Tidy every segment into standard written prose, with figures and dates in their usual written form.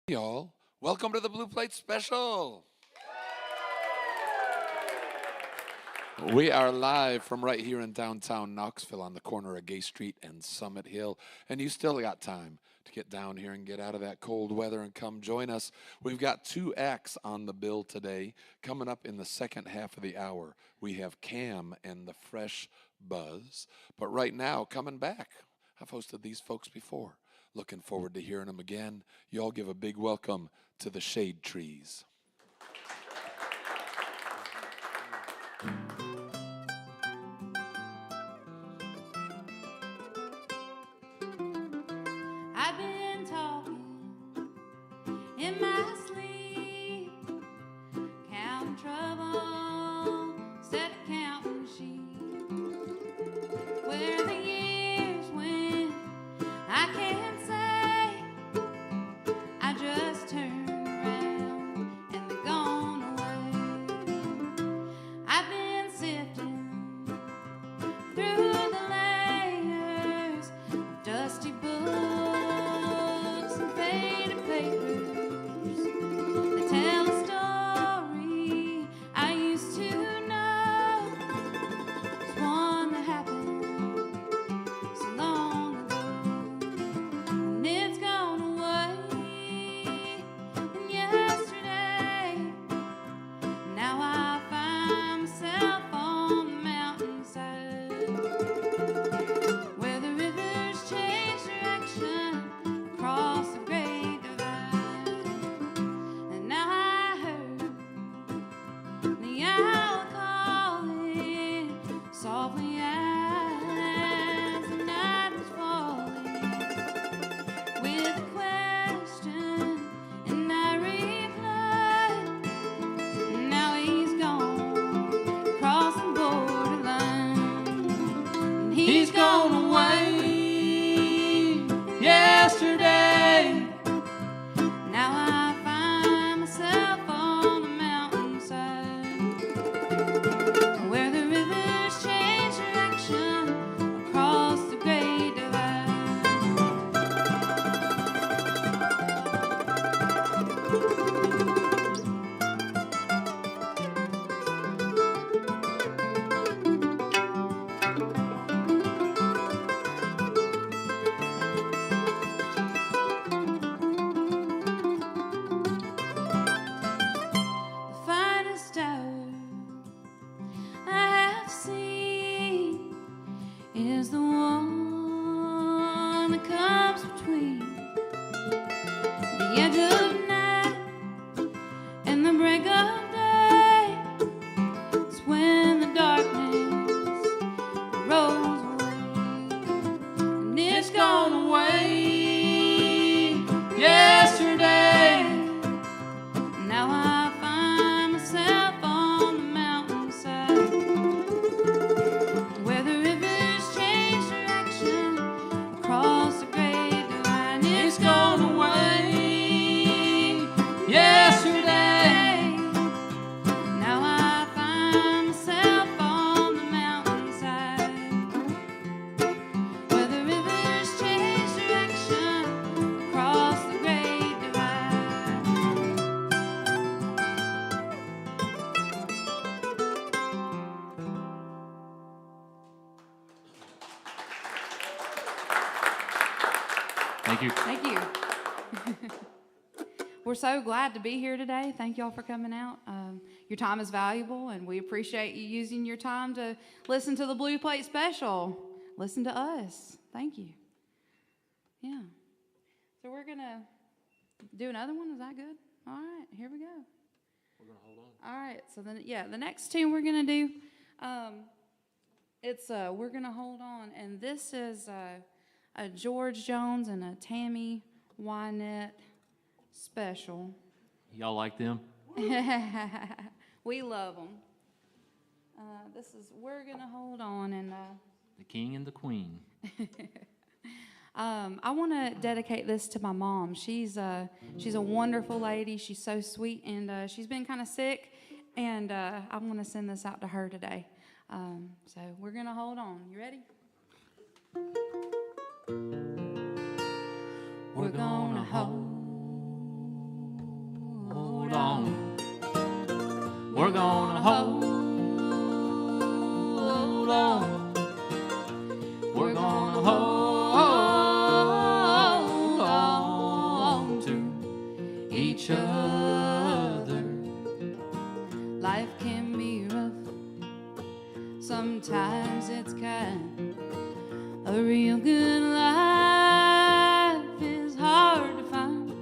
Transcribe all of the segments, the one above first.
Y'all, welcome to the Blue Plate Special. We are live from right here in downtown Knoxville on the corner of Gay Street and Summit Hill. And you still got time to get down here and get out of that cold weather and come join us. We've got two acts on the bill today. Coming up in the second half of the hour, we have Cam and the Fresh Buzz. But right now, coming back, I've hosted these folks before. Looking forward to hearing them again. Y'all give a big welcome to the Shade Trees. I've been talking in my sleep, counting trouble, set a counting sheet, where the years went, I can't say, I just turned around and they're gone away. I've been sifting through the layers of dusty books and faded papers that tell a story I used to know. It's one that happened so long ago, and it's gone away. And yesterday, now I find myself on the mountainside, where the rivers change direction across the great divide. And now I heard the owl calling softly as the night was falling, with a question, and I replied, now he's gone, crossing borderline, and he's gone away yesterday. Now I find myself on the mountainside, where the rivers change direction across the great divide. The finest hour I have seen is the one that comes between the edge of night and the break of day. It's when the darkness rolls away, and it's gone away yesterday. Now I find myself on the mountainside, where the rivers change direction across the great divide. It's gone away yesterday. Now I find myself on the mountainside, where the rivers change direction across the great divide. Thank you. Thank you. We're so glad to be here today. Thank y'all for coming out. Your time is valuable, and we appreciate you using your time to listen to the Blue Plate Special. Listen to us. Thank you. Yeah. So we're going to do another one. Is that good? All right. Here we go. We're going to hold on. All right. So then, yeah, the next tune we're going to do, it's We're Gonna Hold On, and this is a George Jones and a Tammy Wynette special. Y'all like them? We love them. This is We're Gonna Hold On, and The king and the queen. I want to dedicate this to my mom. She's a wonderful lady. She's so sweet, and she's been kind of sick, and I want to send this out to her today. So we're gonna hold on. You ready? We're gonna hold We're gonna hold on. We're gonna hold on to each other. Life can be rough. Sometimes it's kind. A real good life is hard to find.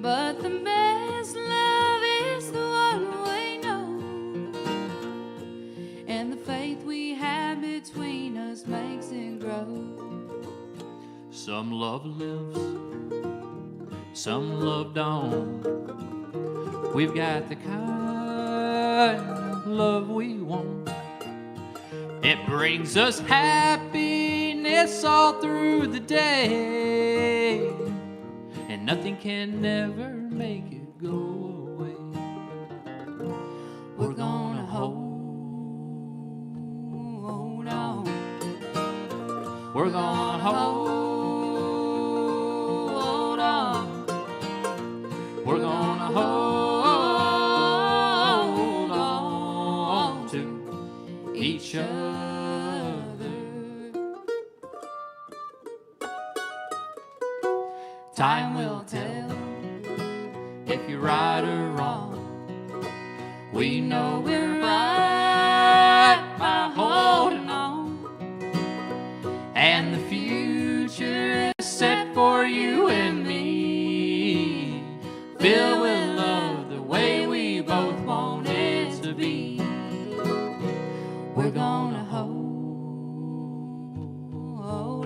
But the best love is the one we know. And the faith we have between us makes it grow. Some love lives, some love don't. We've got the kind of love we want. It brings us happiness all through the day, and nothing can never make it go away. We're gonna hold on. We're gonna hold on. We're gonna hold on to each other. Time will tell if you're right or wrong. We know we're right by holding on. And the future is set for you and me, filled with love the way we both want it to be. We're gonna hold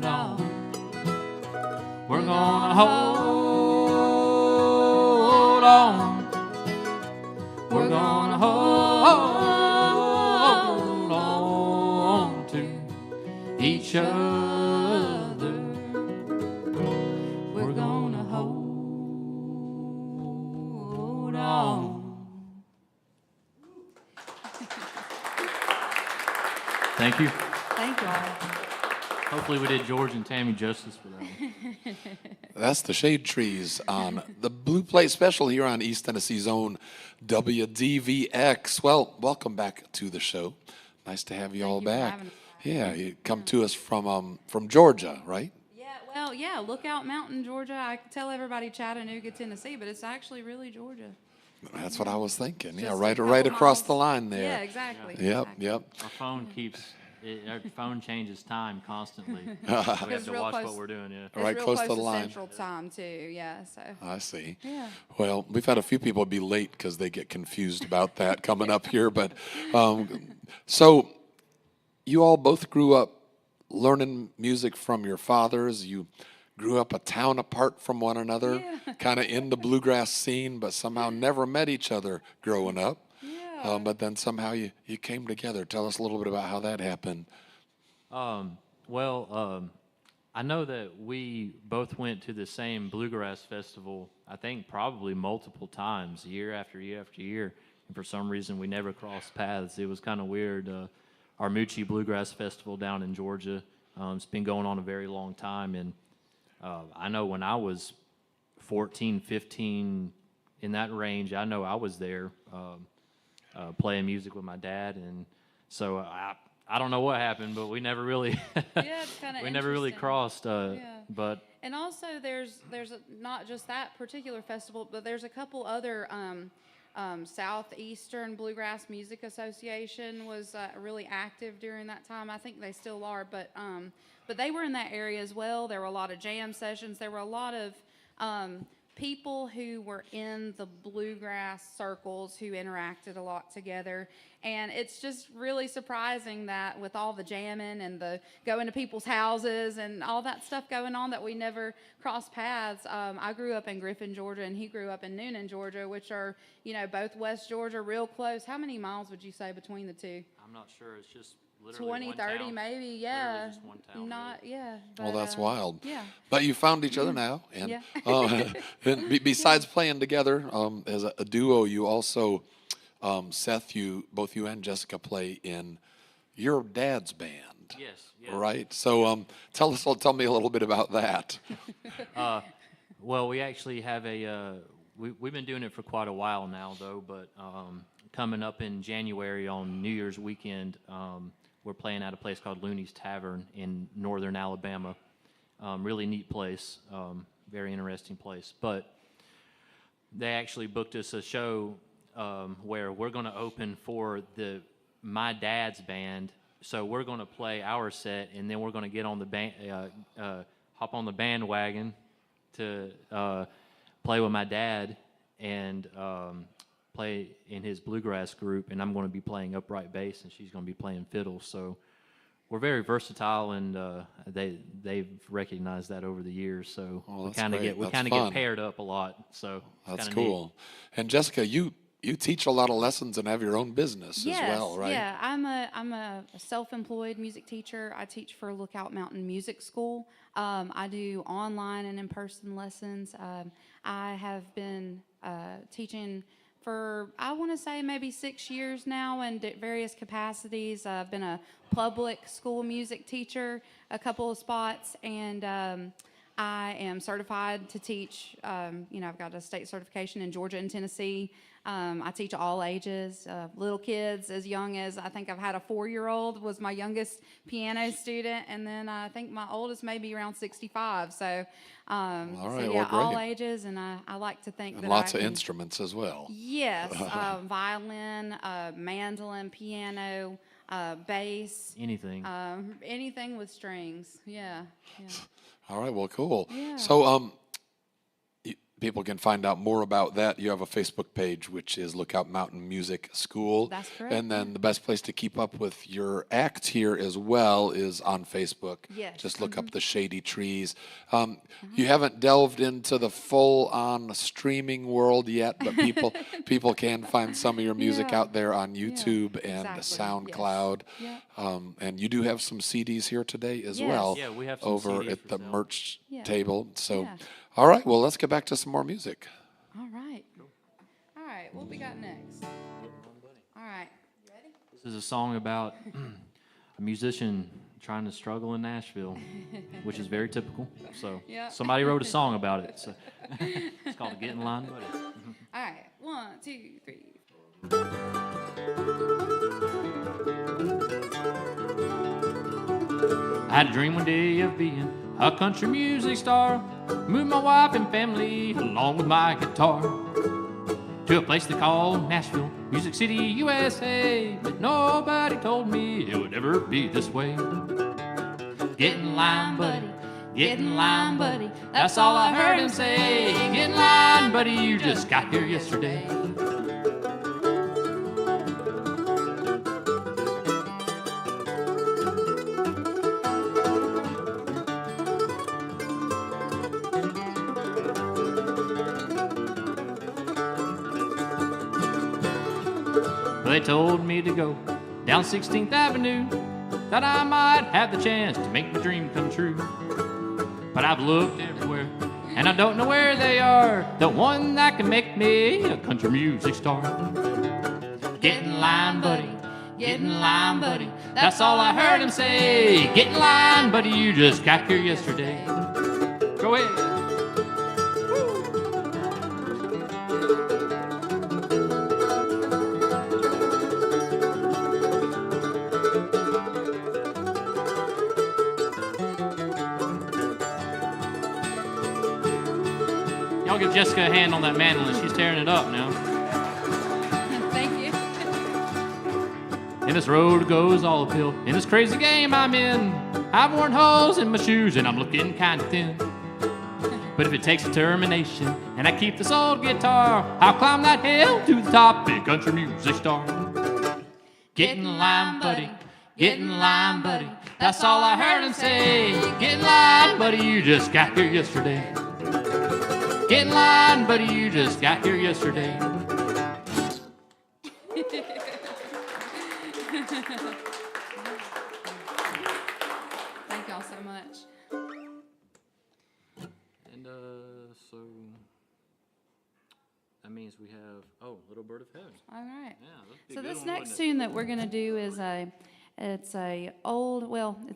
on. We're gonna hold on. We're gonna hold on to each other. We're gonna hold on. Thank you. Thank you all. Hopefully we did George and Tammy justice for that one. That's the Shade Trees on the Blue Plate Special here on East Tennessee's own WDVX. Well, welcome back to the show. Nice to have you all you for back. having us back. Yeah, you come to us from Georgia, right? Yeah, Lookout Mountain, Georgia. I tell everybody Chattanooga, Tennessee, but it's actually really Georgia. That's what I was thinking. Yeah, Just a right couple across miles. the line there. Yeah, exactly. Yep, exactly. yep. Our phone our phone changes time constantly. So we have It's to real watch close. what we're doing, yeah. It's Right real close close to to the line. Central Time too. Yeah, so I see. yeah. Well, we've had a few people be late because they get confused about that coming up here. But so you all both grew up learning music from your fathers. You grew up a town apart from one another, Yeah. kind of in the bluegrass scene, but somehow never met each other growing up. Yeah. But then somehow you came together. Tell us a little bit about how that happened. I know that we both went to the same bluegrass festival, I think probably multiple times, year after year after year. And for some reason, we never crossed paths. It was kind of weird. Our Moochie Bluegrass Festival down in Georgia, it's been going on a very long time. And I know when I was 14, 15, in that range, I know I was there playing music with my dad. And so I don't know what happened, but we never really Yeah, it's kind of we never really crossed. But And also, there's not just that particular festival, but there's a couple other. Southeastern Bluegrass Music Association was really active during that time. I think they still are, but they were in that area as well. There were a lot of jam sessions. There were a lot of people who were in the bluegrass circles who interacted a lot together. And it's just really surprising that with all the jamming and the going to people's houses and all that stuff going on that we never crossed paths. I grew up in Griffin, Georgia, and he grew up in Noonan, Georgia, which are, both West Georgia, real close. How many miles would you say between the two? I'm not sure. It's just literally 20, one 30 town. maybe, yeah. Literally just one town, Not, yeah. Well, but, that's wild. Yeah. But you found each other now, and Yeah. and besides playing together as a duo, you also, Seth, both you and Jessica play in your dad's band. Yes. Right. So tell me a little bit about that. Well, we actually have a we've been doing it for quite a while now, though. But coming up in January on New Year's weekend, we're playing at a place called Looney's Tavern in northern Alabama. Really neat place, very interesting place. But they actually booked us a show where we're going to open for my dad's band. So we're going to play our set, and then we're going to get on the hop on the bandwagon to play with my dad and play in his bluegrass group. And I'm going to be playing upright bass, and she's going to be playing fiddle. So we're very versatile, and they've recognized that over the years. So we kind of get paired up a lot. So that's cool. Neat. And Jessica, you teach a lot of lessons and have your own business as well, right? Yeah, I'm a self-employed music teacher. I teach for Lookout Mountain Music School. I do online and in-person lessons. I have been teaching for, I want to say, maybe 6 years now in various capacities. I've been a public school music teacher, a couple of spots, and I am certified to teach. I've got a state certification in Georgia and Tennessee. I teach all ages, little kids as young as, I think I've had a 4-year-old was my youngest piano student, and then I think my oldest may be around 65. So, all ages, and I like to think that lots of instruments as well. Yes, violin, mandolin, piano, bass. Anything with strings. Yeah. All right, well, cool. Yeah. So, people can find out more about that. You have a Facebook page, which is Lookout Mountain Music School. That's correct. And then the best place to keep up with your act here as well is on Facebook. Yes. Just look up the Shady Trees. You haven't delved into the full-on streaming world yet, but people can find some of your music out there on YouTube and SoundCloud. Yes. And you do have some CDs here today as Yes. well. Yeah, we have some over CDs at the for sale. merch table. So. Yeah. All right, well, let's get back to some more music. All right. All right, what we got next? All right. You ready? This is a song about a musician trying to struggle in Nashville, which is very typical. So somebody wrote a song about it. So it's called Get in Line, Buddy. All right, 1, 2, 3. I had a dream one day of being a country music star. Moved my wife and family along with my guitar to a place they call Nashville, Music City, USA. But nobody told me it would ever be this way. Get in line, buddy. Get in line, buddy. That's all I heard him say. Get in line, buddy. You just got here yesterday. They told me to go down 16th Avenue, that I might have the chance to make my dream come true. But I've looked everywhere, and I don't know where they are, the one that can make me a country music star. Get in line, buddy. Get in line, buddy. That's all I heard him say. Get in line, buddy. You just got here yesterday. Go ahead. Y'all give Jessica a hand on that mandolin. She's tearing it up now. Thank you. And this road goes all uphill. In this crazy game I'm in, I've worn holes in my shoes and I'm looking kind of thin. But if it takes determination and I keep this old guitar, I'll climb that hill to the top, big country music star. Get in line, buddy. Get in line, buddy. That's all I heard him say. Get in line, buddy. You just got here yesterday. Get in line, buddy, you just got here yesterday. Thank y'all so much. And so that means we have, Little Bird of Heaven. All right. Yeah, So this next tune that we're going to do is it's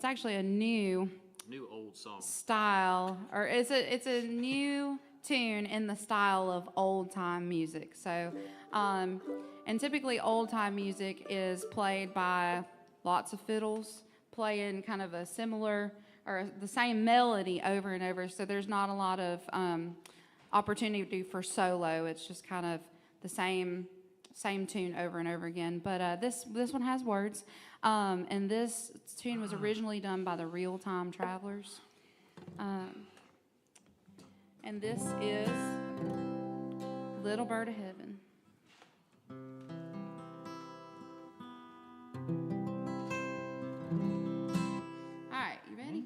actually a new old song style, or it's a new tune in the style of old time music. So, and typically old time music is played by lots of fiddles playing kind of a similar or the same melody over and over. So there's not a lot of opportunity for solo. It's just kind of the same tune over and over again. But this one has words, and this tune was originally done by the Real Time Travelers. And this is Little Bird of Heaven. All right, you ready?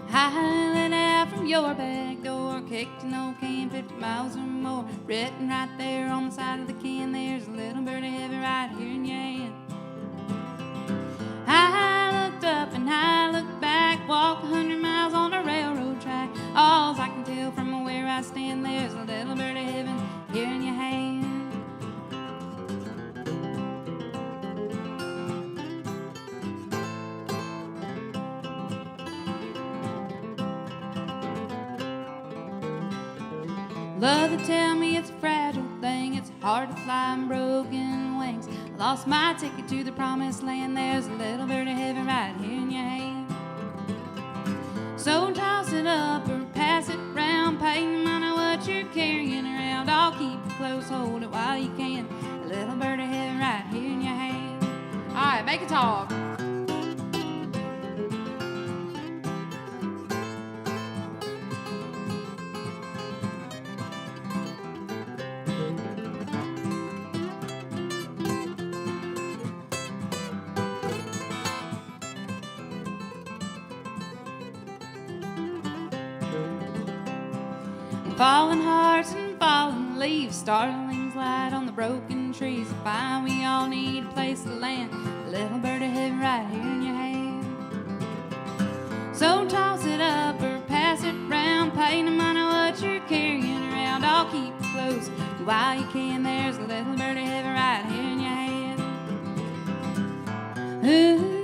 Highland out from your back door, kicked an old can 50 miles or more. Written right there on the side of the can, there's a little bird of heaven right here in your hand. I looked up and I looked back, walk 100 miles on a railroad track. All I can tell from where I stand, there's a little bird of heaven here in your hand. Love to tell me it's a fragile thing, it's hard to fly on broken wings. I lost my ticket to the promised land, there's a little bird of heaven right here in your hand. So toss it up or pass it round, pay no matter what you're carrying around. I'll keep it close, hold it while you can. A little bird of heaven right here in your hand. All right, make it talk. Falling hearts and falling leaves, starlings light on the broken trees. Fine, we all need a place to land. A little bird of heaven right here in your hand. So toss it up or pass it round, pay no matter what you're carrying around. I'll keep it close while you can. There's a little bird of heaven right here in your hand. Ooh.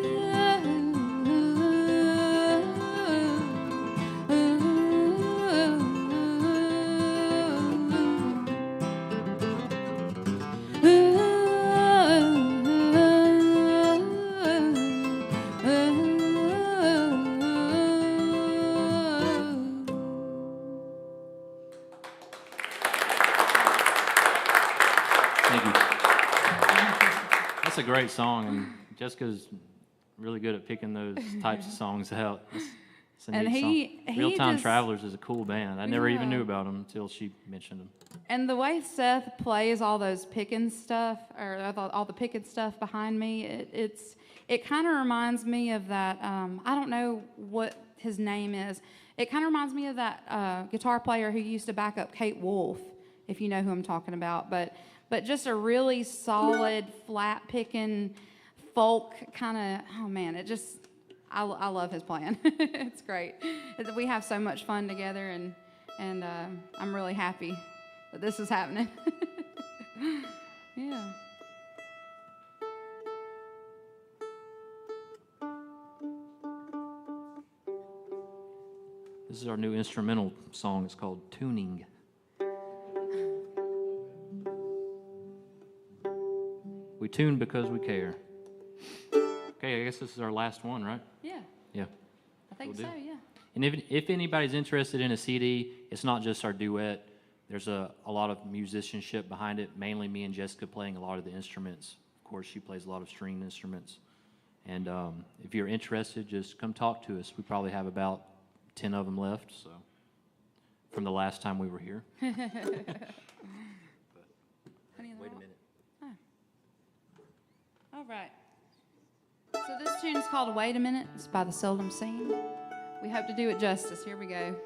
Thank you. That's a great song, and Jessica's really good at picking those types of songs out. It's a And neat he song. Real Time just- Travelers is a cool band. I never even Yeah. knew about them until she mentioned them. And the way Seth plays all those picking stuff, or all the picking stuff behind me, it kind of reminds me of that. I don't know what his name is. It kind of reminds me of that guitar player who used to back up Kate Wolf, if you know who I'm talking about. But just a really solid, flat picking folk kind of. Oh man, it just. I love his playing. It's great. We have so much fun together, and I'm really happy that this is happening. Yeah. This is our new instrumental song. It's called Tuning. We tune because we care. Okay, I guess this is our last one, right? Yeah, Yeah. I think Will so, do. yeah. And if anybody's interested in a CD, it's not just our duet. There's a lot of musicianship behind it, mainly me and Jessica playing a lot of the instruments. Of course, she plays a lot of stringed instruments. And if you're interested, just come talk to us. We probably have about 10 of them left, so from the last time we were here. Honey in the Wait a Rock. minute. All right. So this tune is called Wait a Minute. It's by the Seldom Seen. We hope to do it justice. Here we go.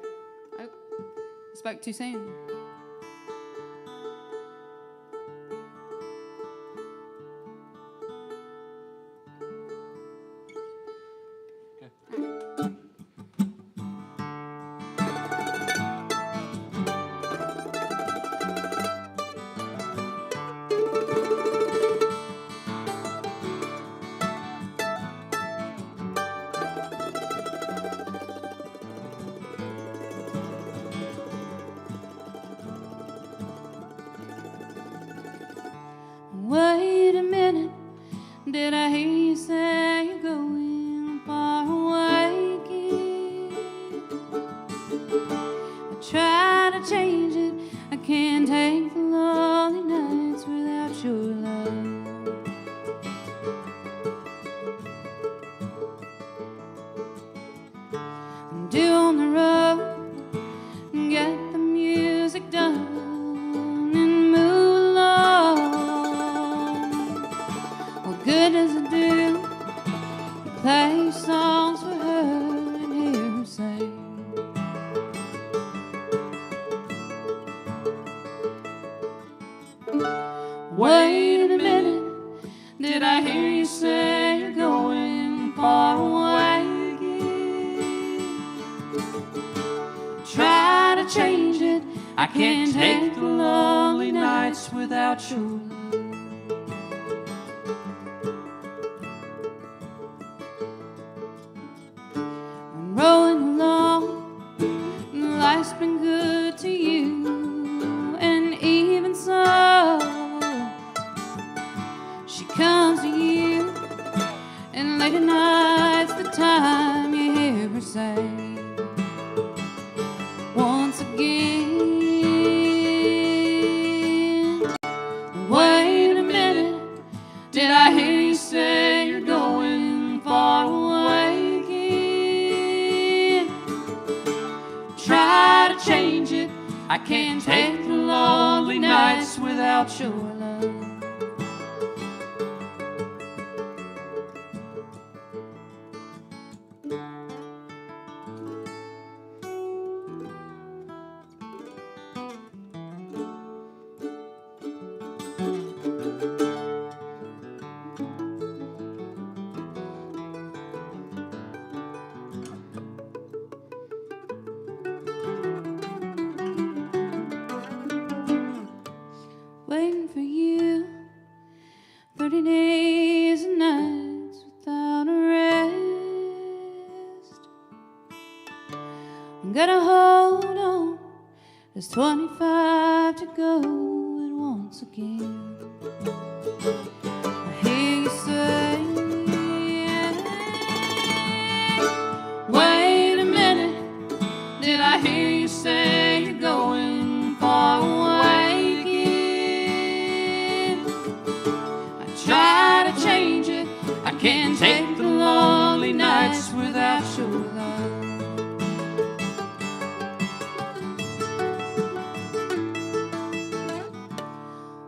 Oh, I spoke too soon. and do on the road and get the music done and move along. What good does it do? You play songs for her and hear her sing. Wait a minute, did I hear you say you're going far away again? Try to change it, I can't take the lonely nights without your love. I'm rolling along, and life's been good to you, and even so, she comes to you, and late at night's the time you hear her say, once again, wait a minute, did I hear you say you're going far away again? Try to change it, I can't take the lonely nights without your love. Waiting for you 30 days and nights without a rest. I'm gonna hold on, there's 25 to go, and once again I hear you say, wait a minute, did I hear you say you're going far away again? I try to change it, I can't take the lonely nights without your love.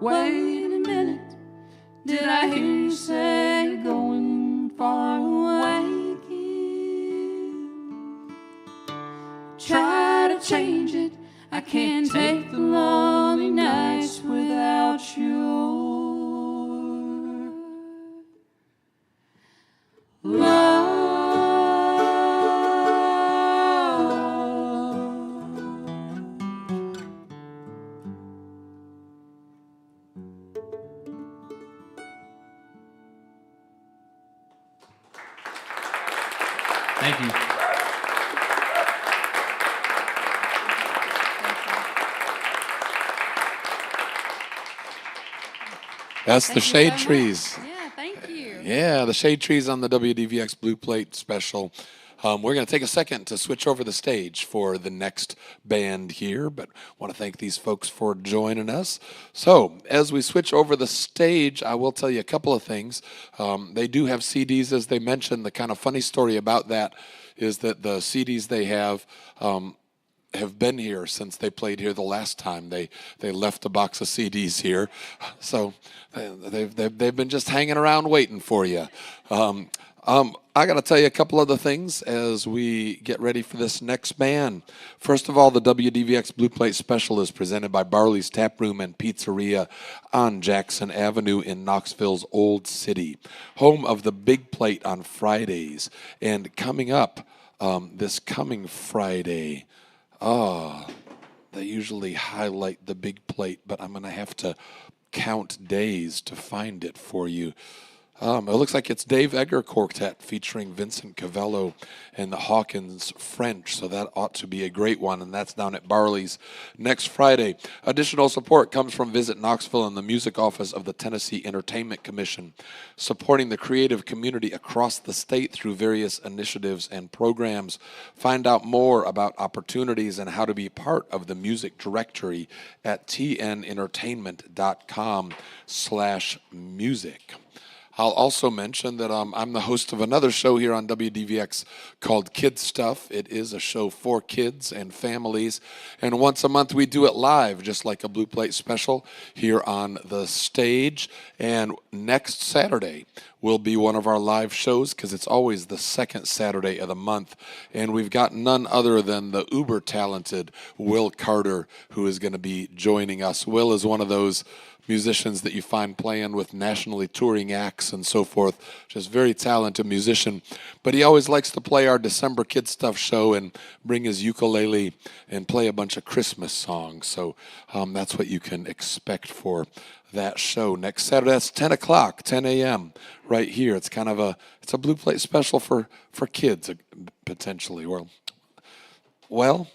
Wait a minute, did I hear you say you're going far away again? Try to change it, I can't take the lonely nights without your love. Thank you. That's the Thank you Shade so much. Trees. Yeah, thank you. Yeah, the Shade Trees on the WDVX Blue Plate special. We're going to take a second to switch over the stage for the next band here, but want to thank these folks for joining us. So, as we switch over the stage, I will tell you a couple of things. They do have CDs, as they mentioned. The kind of funny story about that is that the CDs they have been here since they played here the last time. They left a box of CDs here, so they've been just hanging around waiting for you. I got to tell you a couple other things as we get ready for this next band. First of all, the WDVX Blue Plate Special is presented by Barley's Tap Room and Pizzeria on Jackson Avenue in Knoxville's Old City, home of the Big Plate on Fridays. And coming up this coming Friday, they usually highlight the Big Plate, but I'm going to have to count days to find it for you. It looks like it's Dave Egger Quartet featuring Vincent Cavello and the Hawkins French, so that ought to be a great one, and that's down at Barley's next Friday. Additional support comes from Visit Knoxville and the Music Office of the Tennessee Entertainment Commission, supporting the creative community across the state through various initiatives and programs. Find out more about opportunities and how to be part of the music directory at tnentertainment.com/music. I'll also mention that I'm the host of another show here on WDVX called Kid Stuff. It is a show for kids and families, and once a month we do it live, just like a Blue Plate special here on the stage. And next Saturday will be one of our live shows because it's always the second Saturday of the month, and we've got none other than the uber talented Will Carter, who is going to be joining us. Will is one of those musicians that you find playing with nationally touring acts and so forth. Just very talented musician. But he always likes to play our December Kid Stuff show and bring his ukulele and play a bunch of Christmas songs. So that's what you can expect for that show next Saturday. That's 10 o'clock, 10 a.m. right here. It's kind of it's a Blue Plate special for kids, potentially. Well,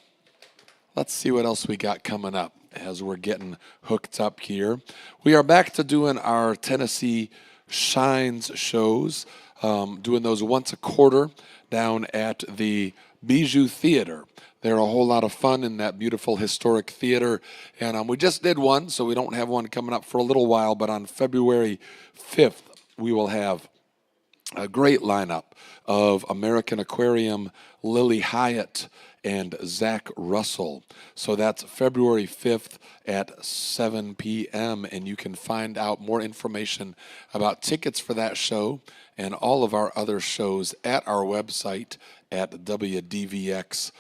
let's see what else we got coming up as we're getting hooked up here. We are back to doing our Tennessee Shines shows, doing those once a quarter down at the Bijou Theater. They're a whole lot of fun in that beautiful historic theater. And we just did one, so we don't have one coming up for a little while, but on February 5th, we will have a great lineup of American Aquarium, Lily Hyatt, and Zach Russell. So that's February 5th at 7 p.m. And you can find out more information about tickets for that show and all of our other shows at our website at WDVX.com.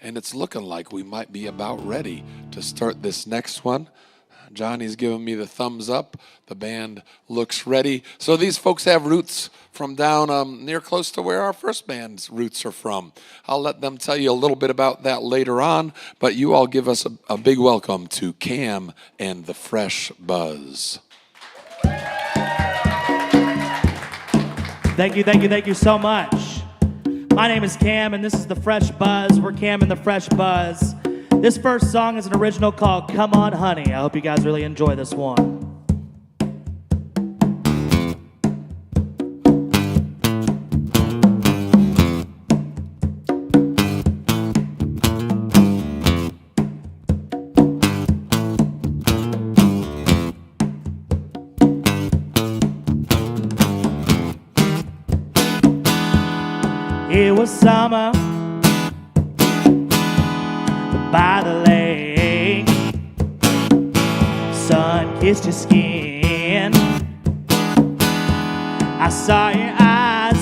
And it's looking like we might be about ready to start this next one. Johnny's giving me the thumbs up. The band looks ready. So these folks have roots from down near close to where our first band's roots are from. I'll let them tell you a little bit about that later on, but you all give us a big welcome to Cam and the Fresh Buzz. Thank you so much. My name is Cam, and this is the Fresh Buzz. We're Cam and the Fresh Buzz. This first song is an original called Come On Honey. I hope you guys really enjoy this one. It was summer by the lake. Sun kissed your skin. I saw your eyes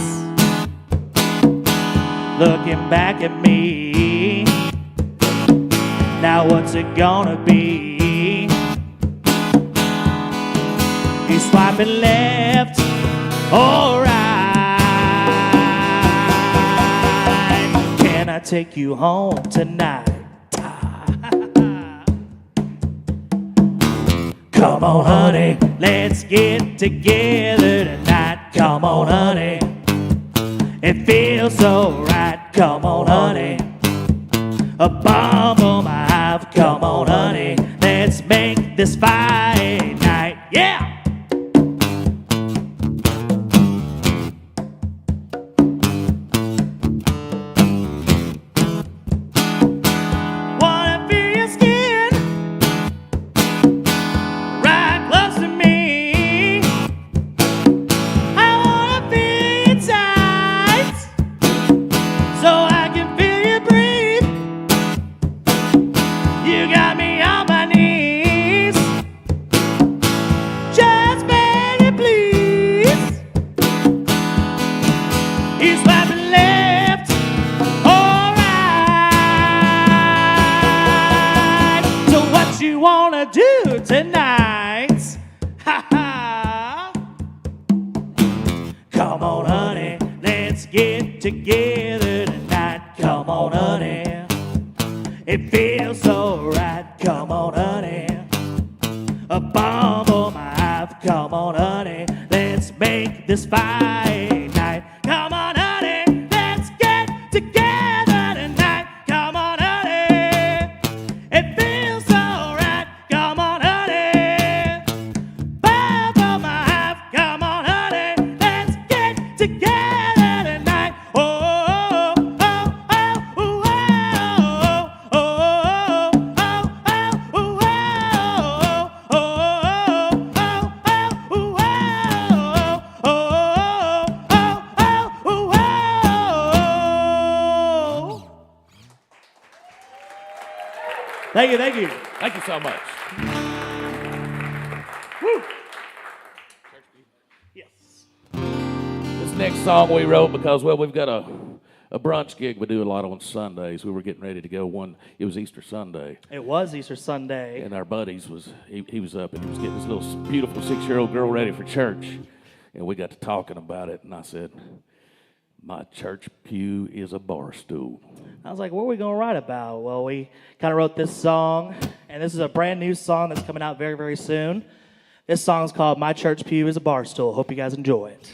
looking back at me. Now what's it gonna be? You swiping left or right? Can I take you home tonight? Come on, honey, let's get together tonight. Come on, honey, it feels so right. Come on, honey, a bomb on my hive. Come on, honey, let's make this Friday night. Yeah! Tonight, ha ha. Come on, honey, let's get together tonight. Come on, honey, it feels so right. Come on, honey, a bomb on my hive. Come on, honey, let's make this Friday night. Come on, honey, let's get together tonight. Come on, honey, it feels so right. Come on. Ooh, Thank you, thank you. Thank you so much. Yes. This next song we wrote because, well, we've got a brunch gig we do a lot on Sundays. We were getting ready to go it was Easter Sunday. It was Easter Sunday. And our buddies he was up and he was getting this little beautiful 6-year-old girl ready for church. And we got to talking about it, and I said, my church pew is a bar stool. I was like, what are we going to write about? Well, we kind of wrote this song, and this is a brand new song that's coming out very, very soon. This song is called My Church Pew is a Bar Stool. Hope you guys enjoy it.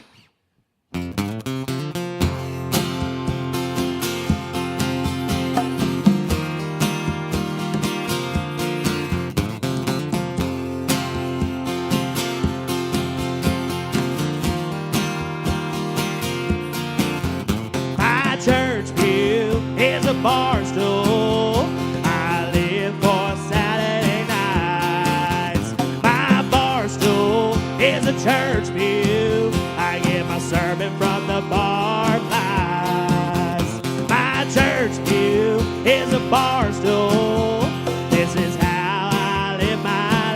My church pew is a bar stool. I live for Saturday nights. My bar stool is a church pew. I get my sermon from the bar flies. My church pew is a bar stool. This is how I live my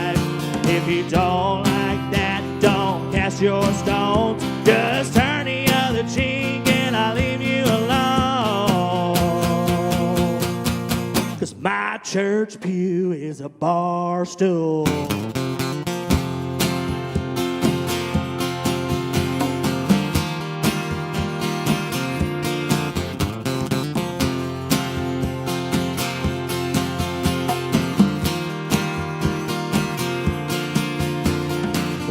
life. If you don't like that, don't cast your stones. Just turn the other cheek and I'll leave you alone. 'Cause my church pew is a bar stool.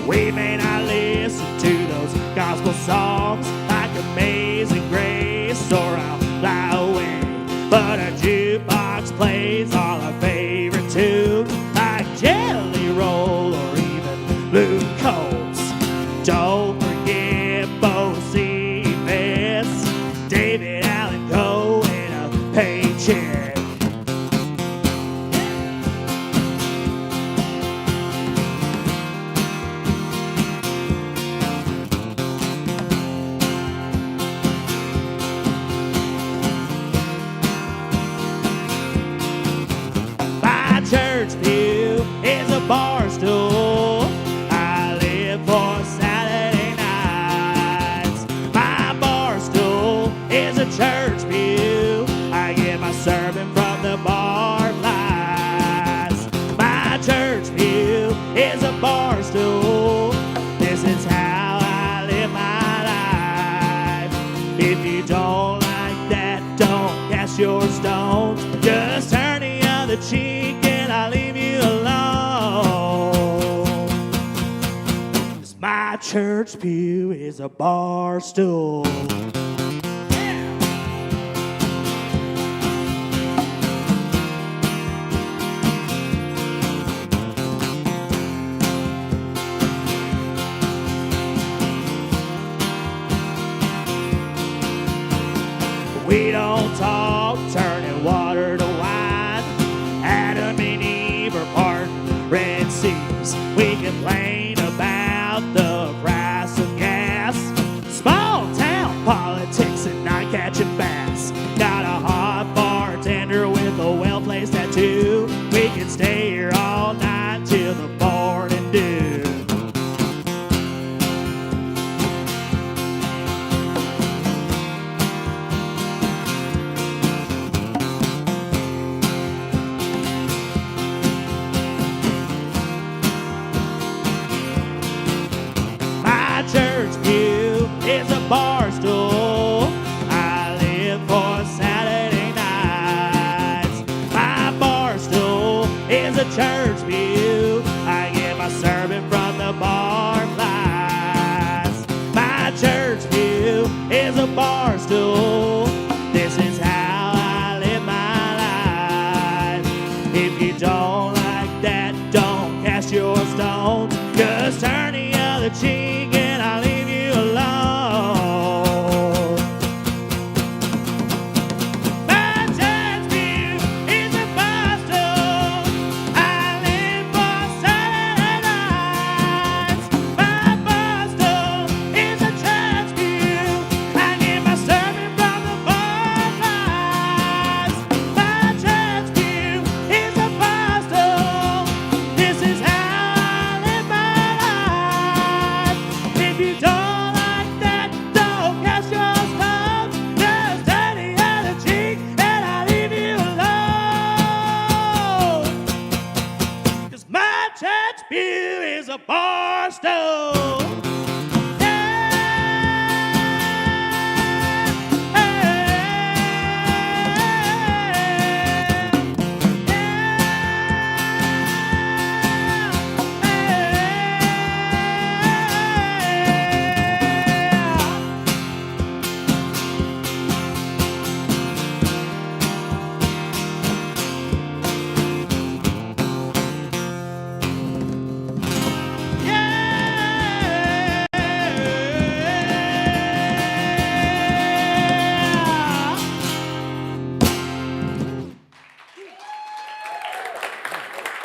We may not listen to those gospel songs like Amazing Grace or I'll Fly Away, but a jukebox plays all our favorite tunes like Jelly Roll or even Luke Combs. Don't forget Bo Cephas, David Allen Coe, and a paycheck. Church pew is a bar stool. I live for Saturday nights. My bar stool is a church pew. I get my sermon from the bar flies. My church pew is a bar stool. This is how I live my life. If you don't like that, don't cast your stones. Just turn the other cheek and I'll leave you alone. 'Cause my church pew is a bar stool. We don't talk turning water to wine. Adam and Eve are parting Red Seas. We complain about the price of gas. Small town politics and not catching bass. Got a hot bartender with a well-placed tattoo. We can stay here all night till the morning dew. Church pew is a bar stool. I live for Saturday nights. My bar stool is a church pew. I get my sermon from the bar flies. My church pew is a bar stool. This is how I live my life. If you don't like that, don't cast your stones. Just turn the other cheek and I'll leave you alone. My church pew is a bar stool. I live for Saturday nights. My bar stool is a church pew. I get my sermon from the bar flies. My church pew a barstool.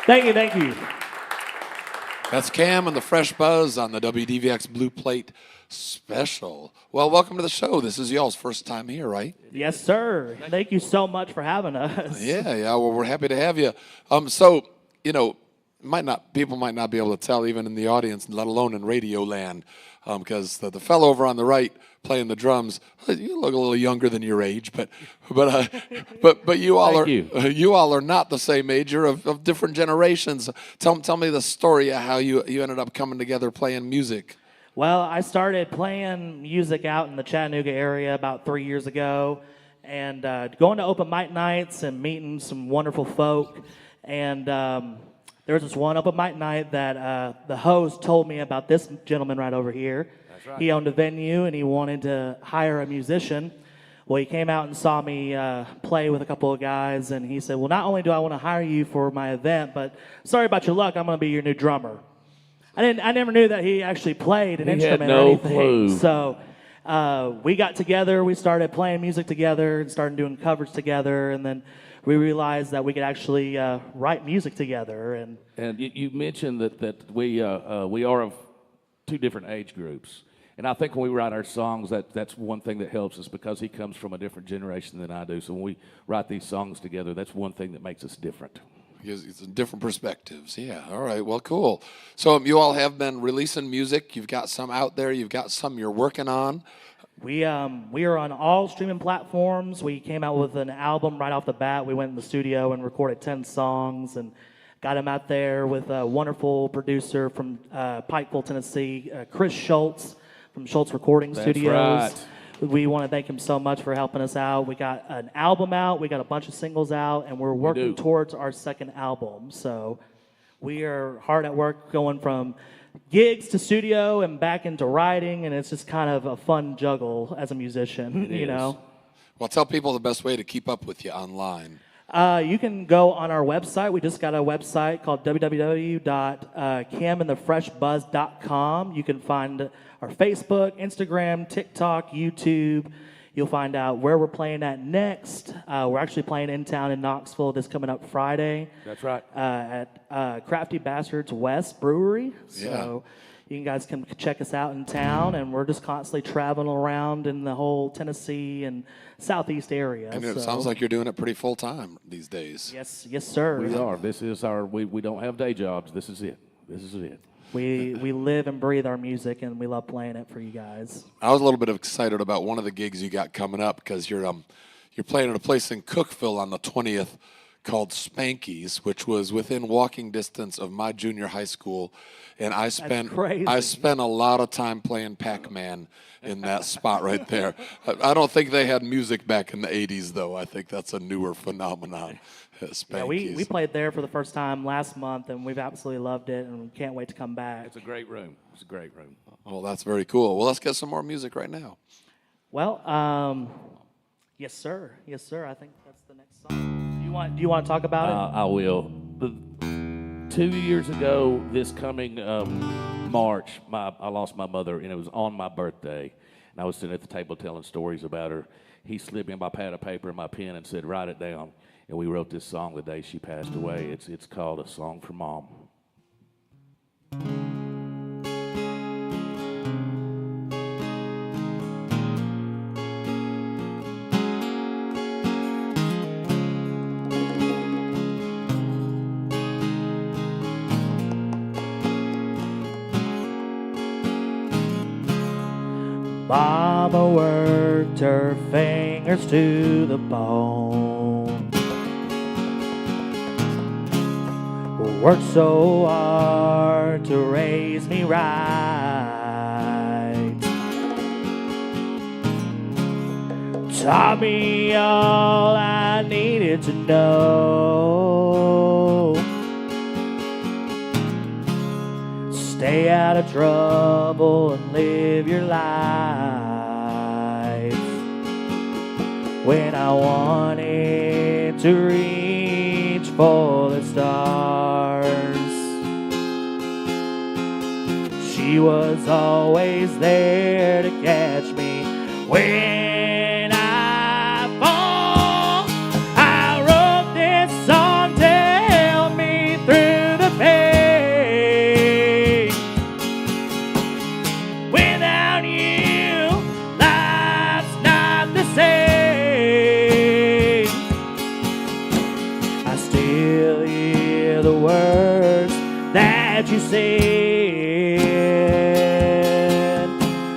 Thank you, thank you. That's Cam and the Fresh Buzz on the WDVX Blue Plate Special. Well, welcome to the show. This is y'all's first time here, right? Yes, sir. Thank you so much for having us. Yeah. Well, we're happy to have you. So, people might not be able to tell even in the audience, let alone in radio land, because the fellow over on the right playing the drums, you look a little younger than your age, but you all are you all are not the same age. You're of different generations. Tell me the story of how you ended up coming together playing music. Well, I started playing music out in the Chattanooga area about 3 years ago, and going to open mic nights and meeting some wonderful folk. And there was this one open mic night that the host told me about this gentleman right over here. That's right. He owned a venue and he wanted to hire a musician. Well, he came out and saw me play with a couple of guys, and he said, well, not only do I want to hire you for my event, but sorry about your luck, I'm going to be your new drummer. I never knew that he actually played an instrument or anything. Clue. So we got together, we started playing music together and started doing covers together, and then we realized that we could actually write music together. And you mentioned that we are of two different age groups. And I think when we write our songs, that's one thing that helps us, because he comes from a different generation than I do. So when we write these songs together, that's one thing that makes us different. It's different perspectives. Yeah. All right. Well, cool. So you all have been releasing music. You've got some out there. You've got some you're working on. We are on all streaming platforms. We came out with an album right off the bat. We went in the studio and recorded 10 songs and got them out there with a wonderful producer from Pikeville, Tennessee, Chris Schultz from Schultz Recording Studios. Right. We want to thank him so much for helping us out. We got an album out. We got a bunch of singles out, and we're working towards our second album. So we are hard at work going from gigs to studio and back into writing, and it's just kind of a fun juggle as a musician, you know. Well, tell people the best way to keep up with you online. You can go on our website. We just got a website called www.camandthefreshbuzz.com. You can find our Facebook, Instagram, TikTok, YouTube. You'll find out where we're playing at next. We're actually playing in town in Knoxville this coming up Friday. That's right. At Crafty Bastards West Brewery. So you guys can check us out in town, and we're just constantly traveling around in the whole Tennessee and southeast area. And it sounds like you're doing it pretty full time these days. Yes, sir. We are. This is our. We don't have day jobs. This is it. We live and breathe our music, and we love playing it for you guys. I was a little bit excited about one of the gigs you got coming up, because you're playing at a place in Cookeville on the 20th called Spanky's, which was within walking distance of my junior high school, and I spent a lot of time playing Pac-Man in that spot right there. I don't think they had music back in the 80s, though. I think that's a newer phenomenon. Yeah, we played there for the first time last month, and we've absolutely loved it, and we can't wait to come back. It's a great room. Oh, that's very cool. Well, let's get some more music right now. Well, yes, sir. I think that's the next song. Do you want to talk about it? I will. 2 years ago, this coming March, I lost my mother, and it was on my birthday. And I was sitting at the table telling stories about her. He slipped me my pad of paper and my pen and said, "Write it down." And we wrote this song the day she passed away. It's called A Song for Mom. Mama worked her fingers to the bone, Worked so hard to raise me right. Taught me all I needed to know. Stay out of trouble and live your life. When I wanted to reach for the stars, she was always there to catch me. When I fall, I wrote this song to help me through the pain. Without you, life's not the same. I still hear the words that you said.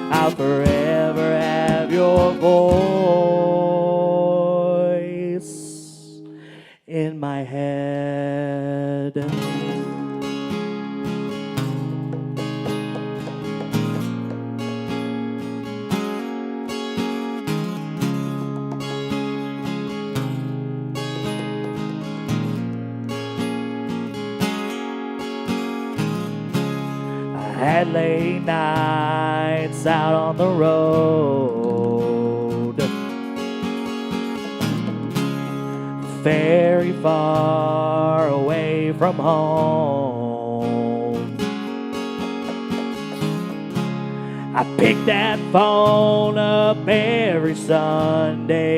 I'll forever have your voice in my head. I had late nights out on the road, very far away from home. I picked that phone up every Sunday.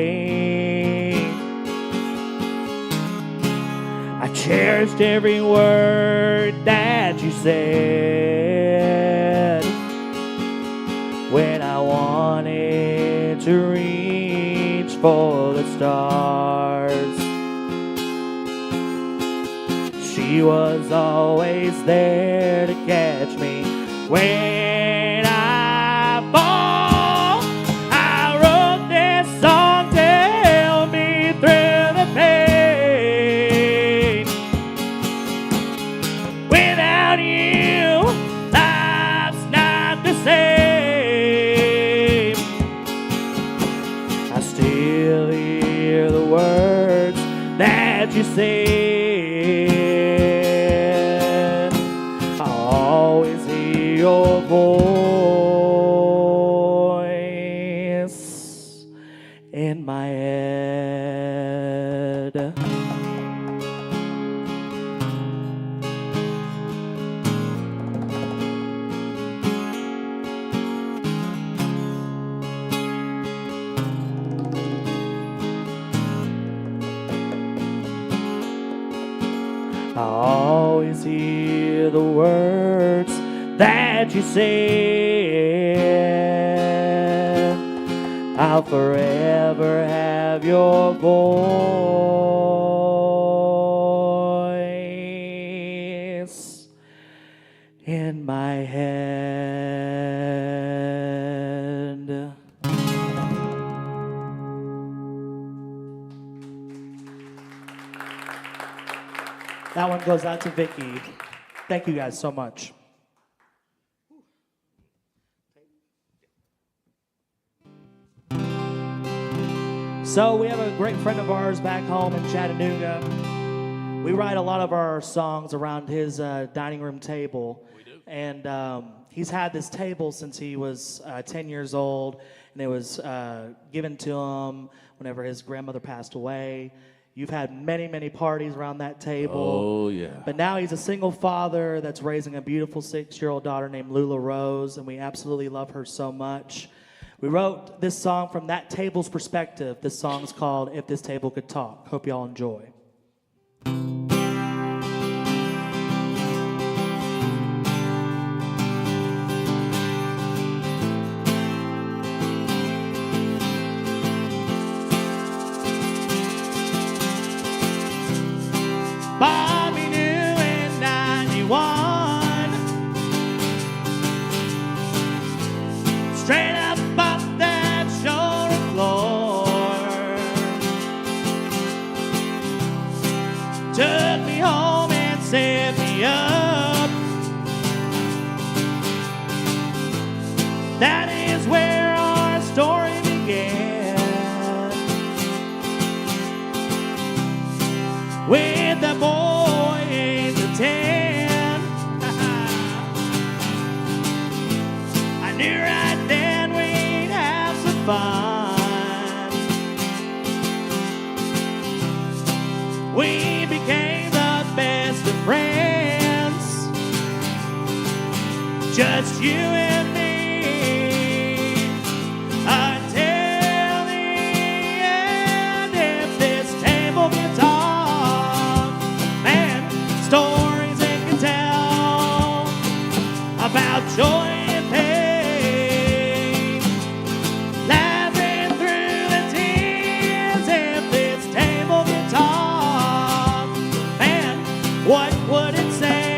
I cherished every word that you said. When I wanted to reach for the stars, she was always there to catch me. When I fall, I wrote this song to help me through the pain. Without you, life's not the same. I still hear the words that you said. I always hear your voice in my head. I always hear the words that you said. I'll forever have your voice in my head. That one goes out to Vicky. Thank you guys so much. So we have a great friend of ours back home in Chattanooga. We write a lot of our songs around his dining room table. We do. And he's had this table since he was 10 years old, and it was given to him whenever his grandmother passed away. You've had many, many parties around that table. Oh, yeah. But now he's a single father that's raising a beautiful 6-year-old daughter named Lula Rose, and we absolutely love her so much. We wrote this song from that table's perspective. This song's called If This Table Could Talk. Hope y'all enjoy. Bobby knew in 91, straight up off that shoulder floor. set me up. That is where our story began, with the boy in the tent. I knew right then we'd have some fun. We became the best of friends, just you and me, until the end. If this table can talk, man, stories it can tell about joy and pain, laughing through the tears. If this table can talk, man, what would it say?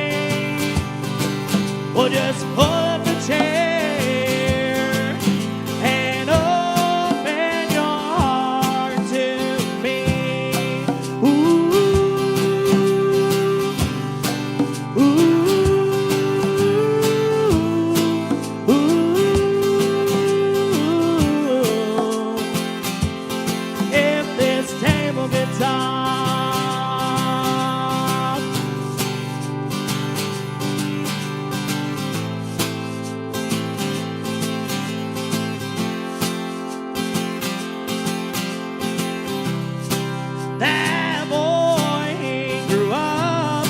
Well, just pull up a chair and open your heart to me. Ooh, ooh, ooh. If this table can talk, that boy, he grew up.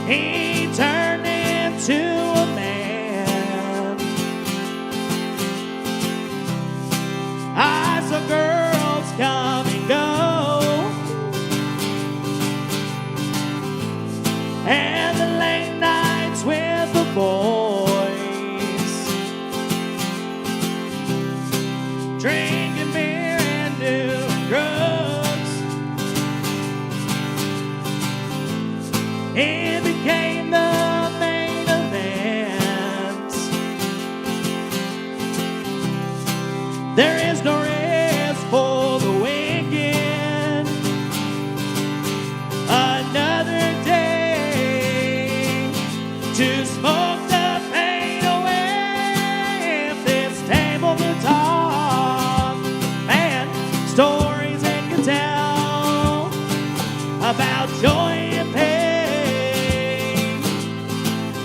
He turned into a man. I saw girls come and go, and the late nights with the boys, drinking beer and doing drugs. It became the main event. There is no rest for the wicked. Another day to smoke the pain away. If this table can talk, man, stories it can tell about joy and pain,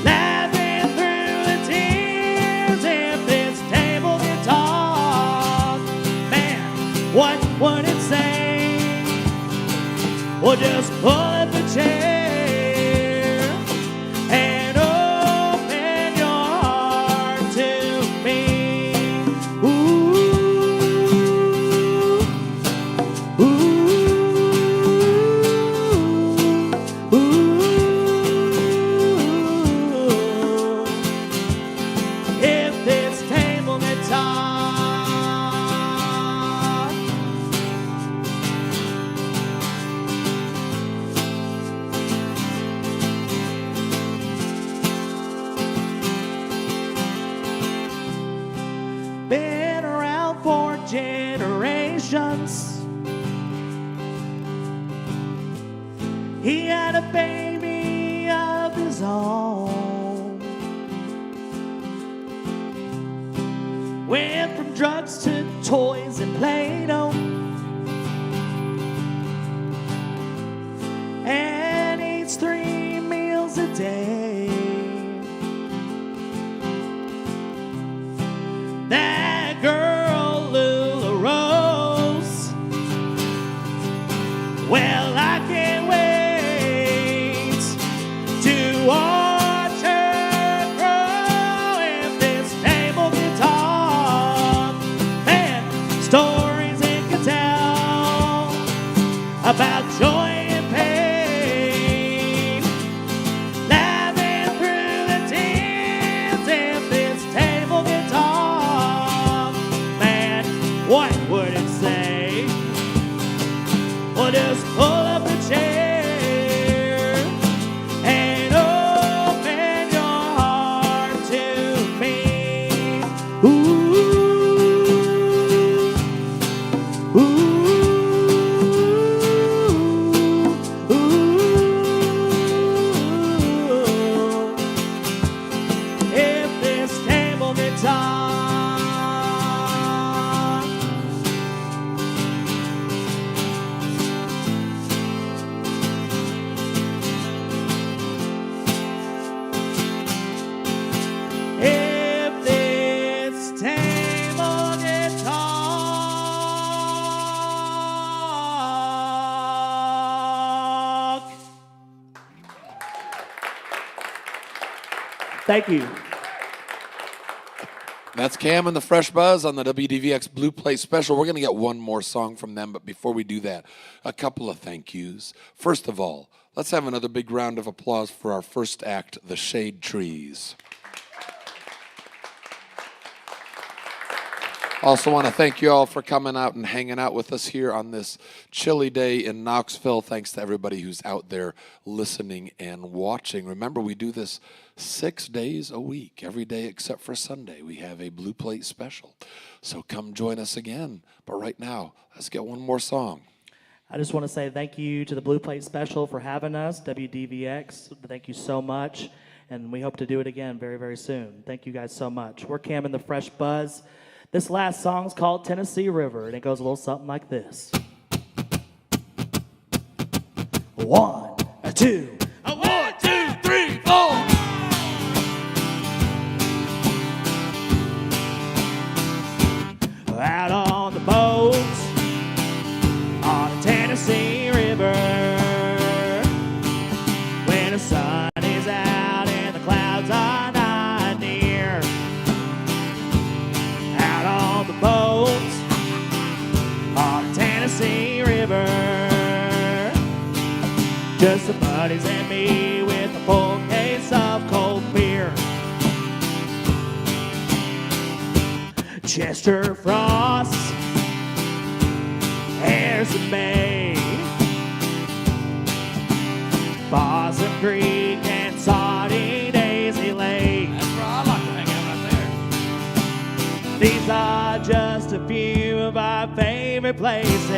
laughing through the tears. If this table can talk, man, what would it say? Well, just pull up a chair and open your heart to me. Ooh, ooh, ooh. If this table can talk, been around for generations. He had a baby of his own. Went from drugs to toys and Play-Doh, and eats 3 meals a day. That girl, Lula Rose, well, I can't wait to watch her grow. If this table can talk, man, stories it can tell about joy and pain, laughing through the tears. If this table can talk, man, what would it say? Well, just pull up a chair and open your heart to me. Ooh, ooh, ooh. Thank you. That's Cam and the Fresh Buzz on the WDVX Blue Plate Special. We're going to get one more song from them, but before we do that, a couple of thank yous. First of all, let's have another big round of applause for our first act, the Shade Trees. Also want to thank you all for coming out and hanging out with us here on this chilly day in Knoxville. Thanks to everybody who's out there listening and watching. Remember, we do this 6 days a week, every day except for Sunday. We have a Blue Plate Special. So come join us again. But right now, let's get one more song. I just want to say thank you to the Blue Plate Special for having us, WDVX. Thank you so much, and we hope to do it again very, very soon. Thank you guys so much. We're Cam and the Fresh Buzz. This last song's called Tennessee River, and it goes a little something like this. 1, 2, 1, 2, 3, 4. out on the boat on the Tennessee River. When the sun is out and the clouds are not near. Out on the boat on the Tennessee River. Just the buddies and me with a full case of cold beer. Chester Frost, Harrison Bay, Bosom Creek, and Saudi Daisy Lake. That's where I like to hang out right there. These are just a few of our favorite places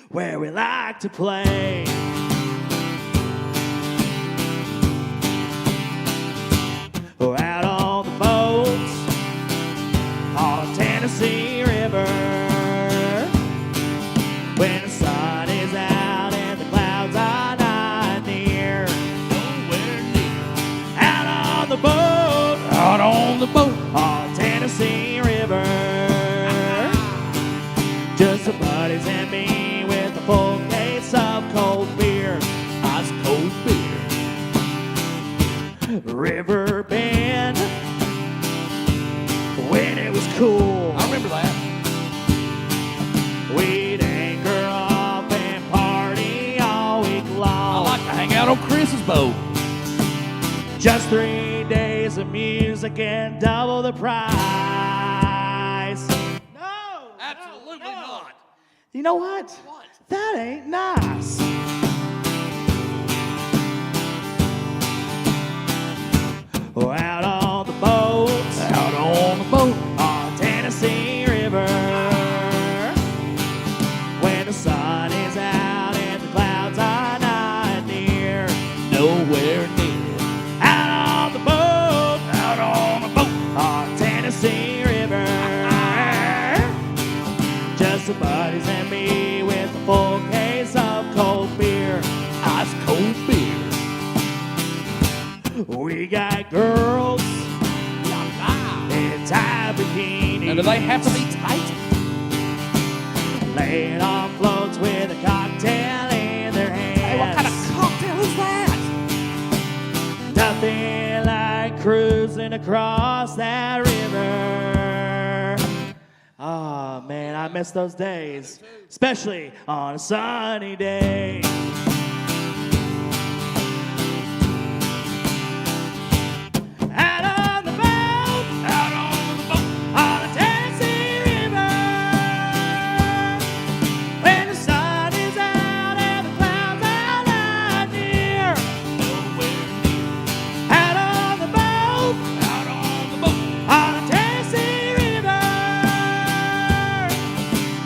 where we like to play. Out on the boats on the Tennessee River. When the sun is out and the clouds are not near. Nowhere near. Out on the boat on the Tennessee River. Just the buddies and me with a full case of cold beer. Ice cold beer. River Bend, when it was cool, I remember that. we'd anchor off and party all week I long. like to hang out on Chris's boat. Just 3 days of music and double the price. No, Absolutely not. You know what? What? That ain't nice. Out on the boat on the Tennessee River. When the sun is out and the clouds are not near. Nowhere near. Out on the boat on the Tennessee River. Just the buddies and me with a full case of cold beer. Ice cold beer. We got girls in tight bikinis. Now, do they have to be tight? Laying on floats with a cocktail in their hands. Hey, what kind of cocktail is that? Nothing like cruising across that river. Oh man, I miss those days, especially on a sunny day. Out on the boat on the Tennessee River. When the sun is out and the clouds are not near. Nowhere near. Out on the boat on the Tennessee River.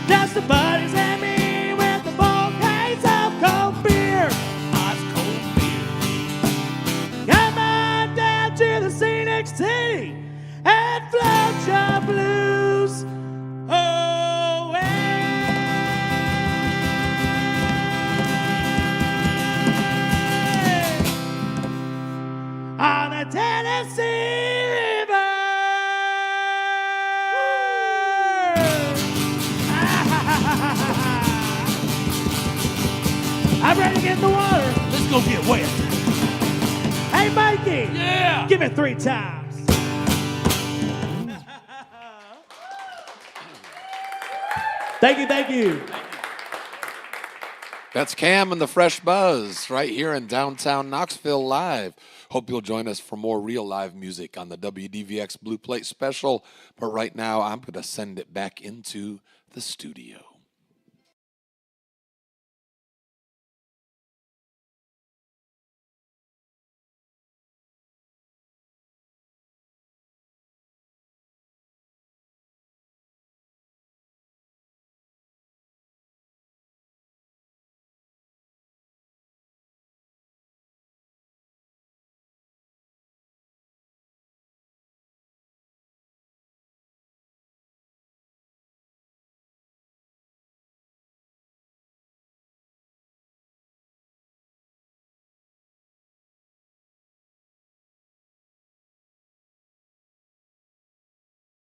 Just the buddies and me with a full case of cold beer. Ice cold beer. Come on down to the scenic city and float your blues away. On the Tennessee River. I'm ready to get in the water. Let's go get wet. Mikey. Yeah. Give it 3 times. Thank you, thank you. That's Cam and the Fresh Buzz right here in downtown Knoxville live. Hope you'll join us for more real live music on the WDVX Blue Plate Special. But right now, I'm going to send it back into the studio.